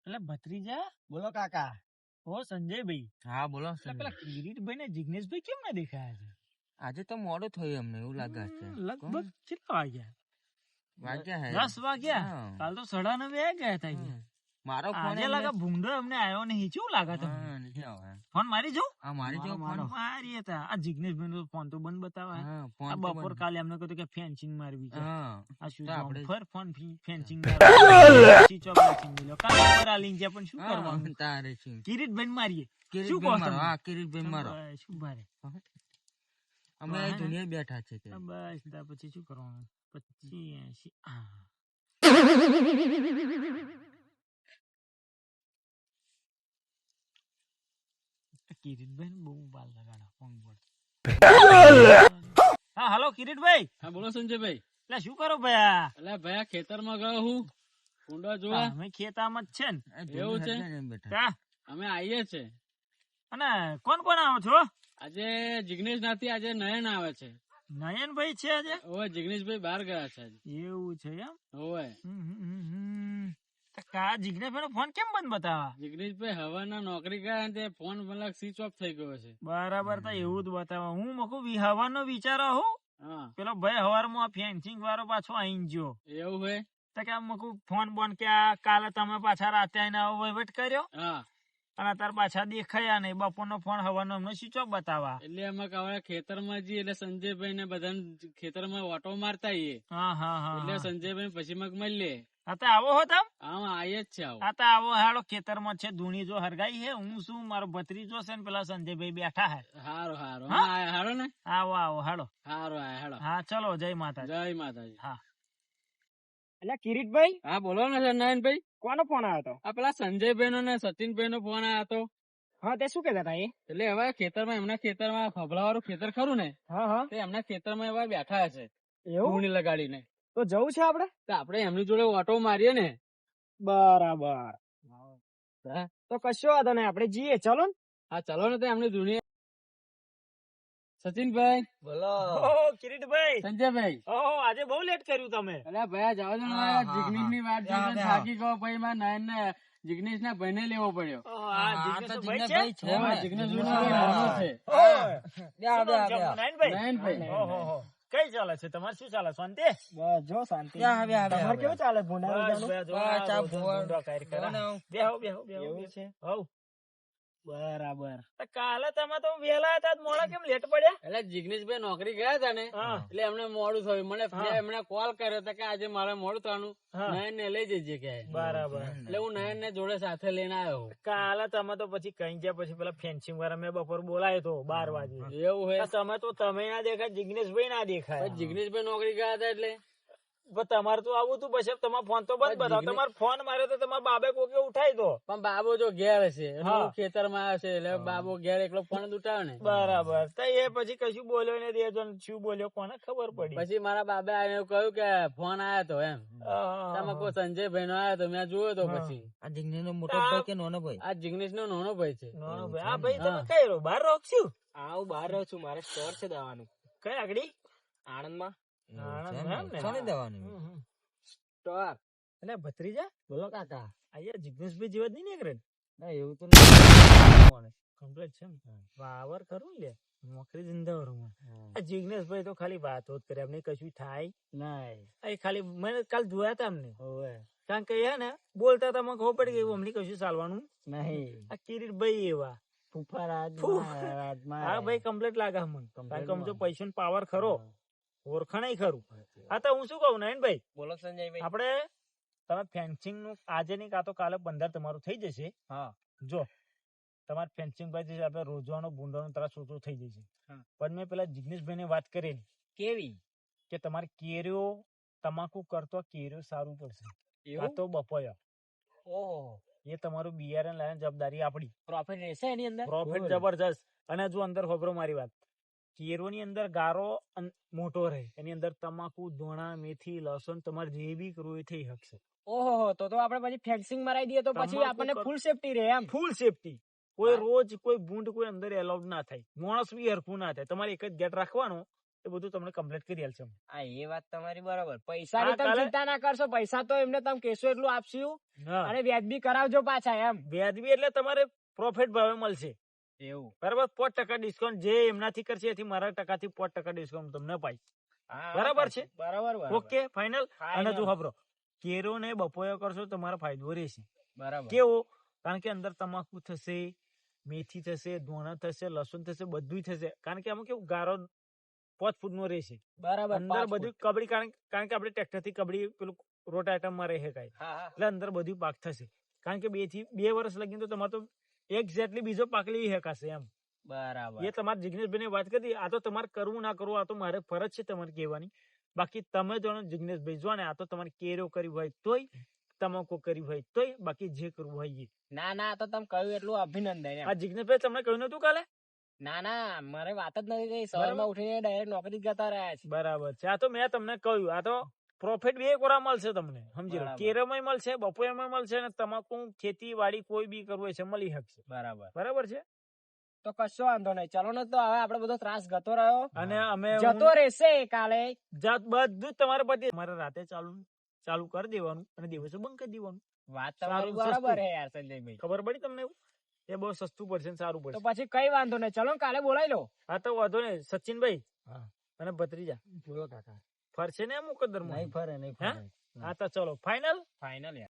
એટલે ભત્રીજા બોલો કાકા. ઓ સંજયભાઈ, હા બોલો એટલે પેલા કિરીટભાઈ ને જિગ્નેશભાઈ કેમ ના દેખાયા છે? આજે તો મોડું થયું અમને એવું લાગે છે. લગભગ કેટલા વાગ્યા? વાગ્યા હે 10 વાગ્યા. હા. કાલ તો 9:30 આ ગયા હતા. હમ. મારો ફોન આજે લાગે ભૂંડો અમને આવ્યો નહીં. શું લાગે તમને? નથી આવે. ફોન મારી જો આ મારી જો ફોન મારી હતા. આ જિગ્નેશભાઈ નો ફોન તો બંધ બતાવે. હા આ ફોન તો બપોર બંધ. કાલે એમને કહ્યું કે ફેન્સિંગ મારવી છે. હા આ શું તો આપણે- ફર ફોન ફેન્સિંગ મારવી ચોકલેટ મિલો કાલે ઉપર આ લીન પણ શું કરવાનું? હા, તારે શું કિરીટભાઈ મારીએ. શું કહો કિરીટભાઈ મારો તમે? હા કિરીટભાઈ મારો શું ભારે? અમે વાહ. જુનિયર બેઠા છે તે. બસ ત્યાર પછી શું કરવાનું? 25 80. કિરીટભાઈ બહુ બાલ લગાડા ફોન પર. હા હાલો કિરીટભાઈ. હા બોલો સંજયભાઈ. એટલે શું કરો ભયા? એટલે ભાઈ ખેતરમાં ગયો હું કુંડા જોવા. અમે ખેતામાં જ છે ને. આ જુનિયર એવું છે? હતા ને એમ બેઠા. કા? અમે આવીએ છે. અને કોણ કોણ આવો છો? આજે જિગ્નેશ નથી, આજે નયન આવે છે. નયનભાઈ છે આજે? ઓવે જિગ્નેશભાઈ બહાર ગયા છે આજે. એવું છે એમ? ઓવે તો કા જિગ્નેશભાઈ નો ફોન કેમ બંધ બતાવા? જિગ્નેશભાઈ હવાના નોકરી ગયા ને તે ફોન મતલબ સ્વિચ ઓફ થઈ ગયો છે. બરાબર તો એવું જ બતાવા. હું મકુ હવાનો વિચારો હું હા પેલો ભાઈ હવારમાં ફેન્સિંગ વાળો પાછો આઈને ગયો એવું હોય. તો કે મકુ ફોન બોન કે આ કાલે તમે પાછા રાતે આઈને આવો વહીવટ કર્યો હા અને અત્યારે પાછા દેખાયા નહીં. બપોરનો ફોન હવાનો અમને સ્વિચ ઓફ બતાવા. એટલે અમે હવે ખેતરમાં જઈએ એટલે સંજયભાઈ ને બધા ખેતરમાં ઓટો મારતા આવીએ. હા હા એટલે હા સંજયભાઈ પછી મગ મળીએ. હા તો આવો હો તમ. હા આવીએ જ છે આવો. આ તો આવો હાલો ખેતરમાં છે ધૂણી જો હરગાઈ હે. હું શું મારો ભત્રીજો છે ને પેલા સંજયભાઈ બેઠા હે. હારો હારો હા? હા હારો ને આવો આવો હાલો. હારો હારો. હા ચલો જય માતાજી. જય માતાજી. હા એટલે કિરીટભાઈ હા બોલો ને નયનભાઈ. કોનો ફોન આવ્યો હતો? આ પેલા સંજયભાઈ નો ને સચિનભાઈ નો ફોન આવ્યો હતો. હા તે શું કેતા હતા એ? એટલે હવે ખેતરમાં એમના ખેતરમાં ફબલા વાળું ખેતર ખરું ને હા હા તે એમના ખેતરમાં એવા બેઠા છે એવું ધૂણી લગાડીને. તો જવું છે આપડે? તો આપડે એમની જોડે ઓટો મારીએ ને. બરાબર. હા તો કશો વાંધો નહીં આપડે જઈએ ચલો ને. હા, ચલો ને તો એમની ધૂણી. સચિનભાઈ બોલો ઓહો કિરીટભાઈ. સંજયભાઈ. ઓહો આજે બહુ લેટ કર્યું તમે. અલ્યા ભાઈ જાવ દો ને હા, મારા હા, જિગ્નેશ ની વાત હા, જોઈને હા. થાકી ગયો. પછી મારા નયન ને જિગ્નેશ ના ભાઈ ને લેવો પડ્યો. ઓહો, હા, આ આ તો જિગ્નેશભાઈ છે? જિગ્નેશભાઈ છે. હા, જિગ્નેશ નું હા, નાનો હા. છે. ઓહો. બે બે શું નામ છે? નયનભાઈ? નયનભાઈ. ઓહો હો. કઈ ચાલે છે તમારે? શું ચાલે? શાંતિ? બસ જો શાંતિ. ત્યાં બે બે તમારે કેવું ચાલે ભૂંડા બસ રોજાનું? બે જો બસ, આ આ રોજ ભુવા- ઊંડો કાઢી કરે. ભુવાને બેહો બેહો બેહો એવું બેહો. છે? હઉ. બરાબર. તો કાલે તમે તો વહેલા હતા તો મોડા કેમ લેટ પડ્યા? એટલે જિગ્નેશભાઈ નોકરી ગયા હતા ને હા. એટલે એમને મોડું થયું. મને હા. એમને કોલ કર્યો હતો કે આજે મારે મોડું થવાનું, હા. નયન ને લઈ જજે કે. બરાબર. એટલે હું નયન ને જોડે સાથે લઈને આવ્યો. કાલે તમે તો પછી કઈ ગયા પછી પેલા ફેન્સિંગ વાળા મેં બપોર બોલાયો તો 12 વાગે. એવું હોય. તમે તો તમે ના દેખાય, જિગ્નેશભાઈ ના દેખાય. પછી જિગ્નેશભાઈ નોકરી ગયા હતા એટલે પણ તમારે તો આવું હતું પછી તમારો ફોન તો બંધ બતાવો. જિગ્નેશ- તમારો ફોન માર્યો તો તમારા બાબે કોકે ઉઠાઈ દો. પણ બાબો જો ઘેર હશે અને હા. હું ખેતરમાં આવ્યો છે એટલે બાબો ઘેર એકલો ફોન જ ઉઠાવ્યો ને. બરાબર. તો એ પછી કશું બોલ્યો ને દેજો ને શું બોલ્યો કોને ખબર પડી. પછી મારા બાબે આવીને કહ્યું કે ફોન આવ્યો તો એમ. આહા. તમે કોઈ સંજયભાઈ નો આવ્યો તો મેં જોયો તો હા. પછી. આ જિગ્નેશ નો મોટો ભાઈ કે નાનો ભાઈ? આ જિગ્નેશ નો નાનો ભાઈ છે. નાનો ભાઈ. આ ભાઈ હા. તમે કઈ રહો? બહાર રહો છો? હા હું બહાર રહું છું, મારે સ્ટોર છે દવાનું કઈ આગળ? આણંદમાં. આણંદ એમ ને? કોને દેવાનું? સ્ટોર. એટલે ભત્રીજા બોલો કાકા. અહીંયા જિગ્નેશભાઈ જેવા જ નહીં નીકળે ને? ના એવું તો નહીં. કમ્પ્લીટ છે ને? વાવર કરું લે નોકરી ધંધાવરમાં. આ જિગ્નેશભાઈ તો ખાલી વાતો જ કરે, એમને કશું થાય નહીં. એ ખાલી મેં કાલ જોયા હતા અમને. હોવે. કારણ કે હે ને બોલતા હતા મને ખબર પડી ગઈ અમને કશું ચાલવાનું. નહીં. આ કિરીટભાઈ એવા. ફૂફા રાજ ફૂ. રાજમાં. હા ભાઈ કમ્પ્લીટ લાગે મને. કારણ કે આમ જો પૈસા નો પાવર ખરો, ઓળખાણ ખરું. હા તો હું શું કહું નયનભાઈ, બોલો સંજયભાઈ. આપણે તમે ફેન્સિંગ નું આજે નહીં કાં તો કાલે 15 તમારું થઈ જશે. હા. જો તમારે ફેન્સિંગ પછી આપણે રોજવાનો ભૂંડાનો ત્રાસ ઓછો થઈ જશે. હા. પણ મેં પેલા જિગ્નેશભાઈ ને વાત કરેલી કેવી? કે તમારે કેરીઓ તમાકુ કરતો કેરીઓ સારું પડશે. કાં એવું? તો બપોયા ઓહો. એ તમારું બિયારણ લાવવાની જવાબદારી આપડી. પ્રોફિટ રહેશે એની અંદર? પ્રોફિટ જબરજસ્ત. અને જો અંદર ખબરો મારી વાત, કેરોની અંદર ગારો મોટો રહે, એની અંદર તમાકુ, ધોણા, મેથી, લસણ તમારે જે બી કરવું એ થઈ શકશે. ઓહો, તો આપણે પછી ફેન્સિંગ મરાઈ દઈએ તો પછી તમાકુ આપણને કર- ફૂલ સેફટી રહે એમ. ફૂલ સેફટી. કોઈ હા. રોજ કોઈ ભૂંડ કોઈ અંદર એલાઉડ ના થાય. માણસ બી હરખું ના થાય. તમારે એક જ ગેટ રાખવાનો, એ બધું તમને કમ્પ્લીટ કરી આલશે અમે. હા એ વાત તમારી બરાબર. પૈસાની હા, તમે કાલે- ચિંતા ના કરશો. પૈસા તો એમને તમે કહેશો એટલું આપશું હા અને વ્યાજબી કરાવજો પાછા એમ. વ્યાજબી એટલે તમારે પ્રોફિટ ભાવે મળશે. એવું. બરાબર 5% ડિસ્કાઉન્ટ જે એમનાથી કરશે એથી મારા ટકાથી 5% ડિસ્કાઉન્ટ તમને પાઈ. હા, બરાબર છે? બરાબર બરાબર. Okay final. અને જો Final. ખબરો કેરો ને બપોયો કરશો તો તમારો ફાયદો રહેશે. બરાબર. કેવો? કારણ કે અંદર તમાકુ થશે, મેથી થશે, ધોણા થશે, લસણ થશે, બધું થશે. કારણ કે આમાં કેવું ગારો 5 ફૂટ નો રહેશે. બરાબર. અંદર 5 બધું ફૂટ. કબડી કારણ કે આપણે ટ્રેક્ટર થી કબડી પેલું રોટ આઈટમ માં રહે કાંઈ. હા હા. એટલે અંદર બધું પાક થશે. કારણ કે 2 વર્ષ લગીને તો તમારે તો એક્ઝેક્ટલી બીજો પાક લઈ શકાશે એમ. બરાબર. એ તમારે જિગ્નેશભાઈ વાત કરી. આ તો તમારે કરવું ના કરવું આ તો મારે ફરજ છે તમારે કહેવાની. બાકી તમે જાણો જિગ્નેશભાઈ જો ને આ તો તમારે કેરો કરી હોય તોય, તમાકુ કરી હોય તોય, બાકી જે કરવું હોય એ. ના ના, આ તો તમે કહ્યું એટલું અભિનંદન એમ. આ જિગ્નેશભાઈ તમને કહ્યું નતું કાલે? ના ના, મારે વાત જ નથી થઈ. સવારમાં ઉઠીને ડાયરેક્ટ નોકરી જ જતા રહ્યા છે. બરાબર છે. આ તો મેં તમને કહ્યું આ તો પ્રોફિટ 2 કોરા મળશે તમને. સમજી લો. બરાબર. કેરામાં મળશે, બપોયામાં મળશે અને તમાકુ ખેતીવાડી કોઈ બી કરવું હોય છે મળી શકશે. બરાબર. બરાબર છે. તો કશો વાંધો નહીં. ચલો ને, તો હવે આપડે બધો ત્રાસ જતો રહ્યો, અને અમે જતો રહેશે કાલે. બધું જ તમારે પછી મારે રાતે ચાલુ કરી દેવાનું અને દિવસે બંધ કરી દેવાનું. વાત તમારી સારું, બરાબર સસ્તું. હે યાર સંજયભાઈ. ખબર પડી તમને? એવું એ બહુ સસ્તું પડશે ને સારું તો પડશે. પછી કઈ વાંધો નહીં. ચલો ને, કાલે બોલાવી લો. હા તો વાંધો નહીં. સચિનભાઈ હા. અને ભત્રીજા બોલો કાકા. ફરશે ને મુકદ્દરમાં? નહીં ફરે નહીં હે? ફરે. હા તો ચલો ફાઇનલ. ફાઇનલ યાર.